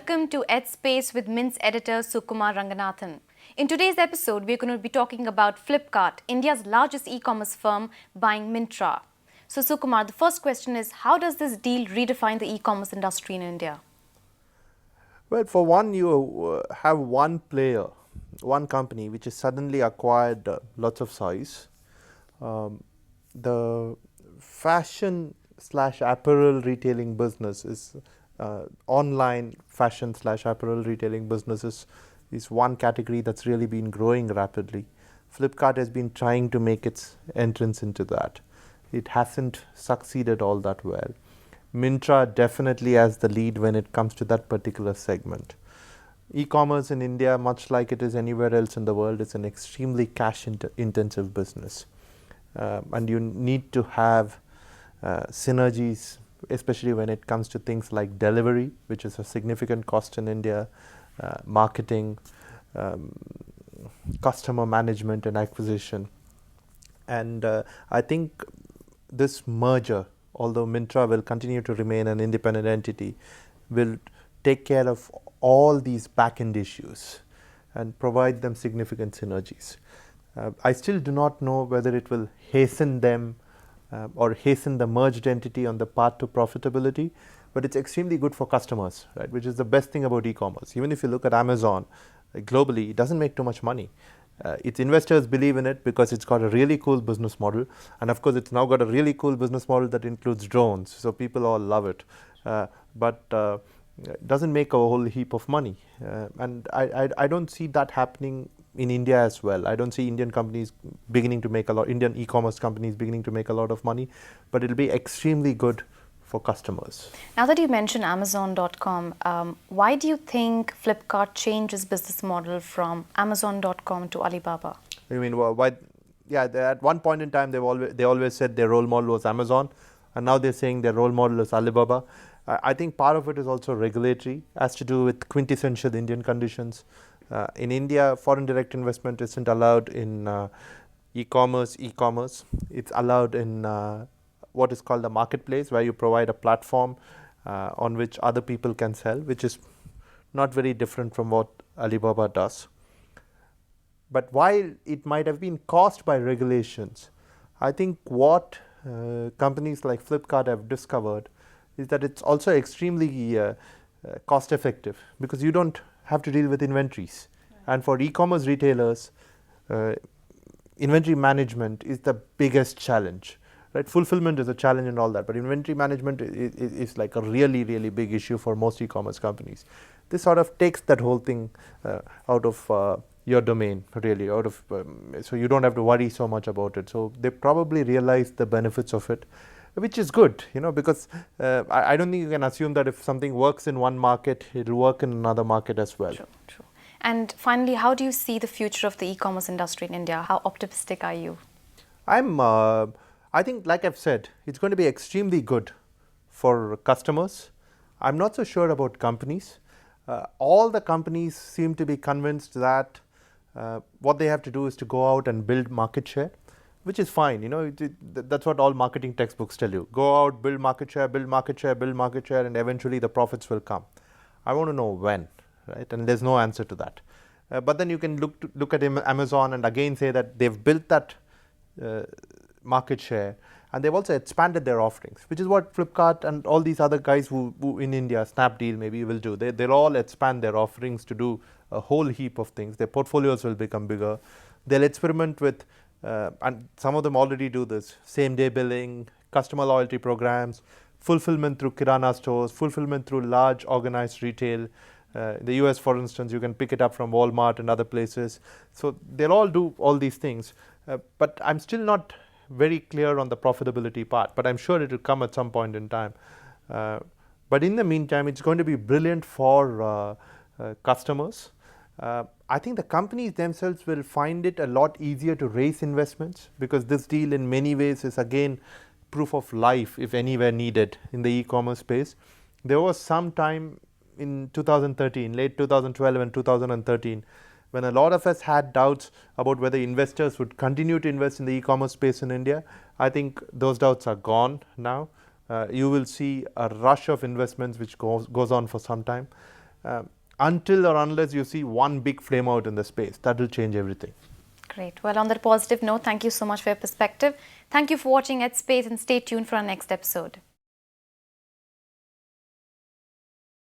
welcome to Ed Space with Mint's editor Sukumar Ranganathan. In today's episode, we're going to be talking about Flipkart, India's largest e-commerce firm, buying Myntra. So Sukumar, the first question is, how does this deal redefine the e-commerce industry in India? Well, for one, you have one player, one company which has suddenly acquired lots of size. The fashion slash apparel retailing business is online fashion slash apparel retailing businesses is one category that's really been growing rapidly. Flipkart has been trying to make its entrance into that. It hasn't succeeded all that well. Myntra definitely has the lead when it comes to that particular segment. E-commerce in India, much like it is anywhere else in the world, is an extremely cash-intensive business. And you need to have synergies, especially when it comes to things like delivery, which is a significant cost in India, marketing, customer management and acquisition. And I think this merger, although Myntra will continue to remain an independent entity, will take care of all these back-end issues and provide them significant synergies. I still do not know whether it will hasten them or hasten the merged entity on the path to profitability, but it's extremely good for customers, right? Which is the best thing about e-commerce. Even if you look at Amazon globally, it doesn't make too much money. Its investors believe in it because it's got a really cool business model, and of course it's now got a really cool business model that includes drones, so people all love it. But it doesn't make a whole heap of money, and I don't see that happening in India as well. I don't see Indian companies beginning to make a lot, Indian e-commerce companies beginning to make a lot of money, but it'll be extremely good for customers. Now that you mentioned Amazon.com, why do you think Flipkart changed its business model from Amazon.com to Alibaba? I mean, why? Yeah, at one point in time, they always said their role model was Amazon, and now they're saying their role model is Alibaba. I think part of it is also regulatory, has to do with quintessential Indian conditions. In India, foreign direct investment isn't allowed in e-commerce. It's allowed in what is called a marketplace, where you provide a platform on which other people can sell, which is not very different from what Alibaba does. But while it might have been caused by regulations, I think what companies like Flipkart have discovered is that it's also extremely cost effective, because you don't have to deal with inventories. Right. And for e-commerce retailers, inventory management is the biggest challenge. Right? Fulfillment is a challenge and all that, but inventory management is like a really, really big issue for most e-commerce companies. This sort of takes that whole thing out of your domain, really, out of so you don't have to worry so much about it. So they probably realize the benefits of it, which is good, because I don't think you can assume that if something works in one market, it will work in another market as well. True. And finally, how do you see the future of the e-commerce industry in India? How optimistic are you? I think, like I've said, it's going to be extremely good for customers. I'm not so sure about companies. All the companies seem to be convinced that what they have to do is to go out and build market share, which is fine. That's what all marketing textbooks tell you. Go out, build market share, and eventually the profits will come. I want to know when, right? And there's no answer to that. But then you can look at Amazon and again say that they've built that market share, and they've also expanded their offerings, which is what Flipkart and all these other guys who in India, Snapdeal maybe, will do. They'll all expand their offerings to do a whole heap of things. Their portfolios will become bigger. They'll experiment with, and some of them already do this, same-day billing, customer loyalty programs, fulfillment through Kirana stores, fulfillment through large organized retail. In the US, for instance, you can pick it up from Walmart and other places. So they'll all do all these things. But I'm still not very clear on the profitability part, but I'm sure it will come at some point in time. But in the meantime, it's going to be brilliant for customers. I think the companies themselves will find it a lot easier to raise investments, because this deal in many ways is again proof of life, if anywhere needed, in the e-commerce space. There was some time in 2013, late 2012 and 2013, when a lot of us had doubts about whether investors would continue to invest in the e-commerce space in India. I think those doubts are gone now. You will see a rush of investments which goes on for some time. until or unless you see one big flame out in the space. That will change everything. Great. Well, on that positive note, thank you so much for your perspective. Thank you for watching At Space and stay tuned for our next episode.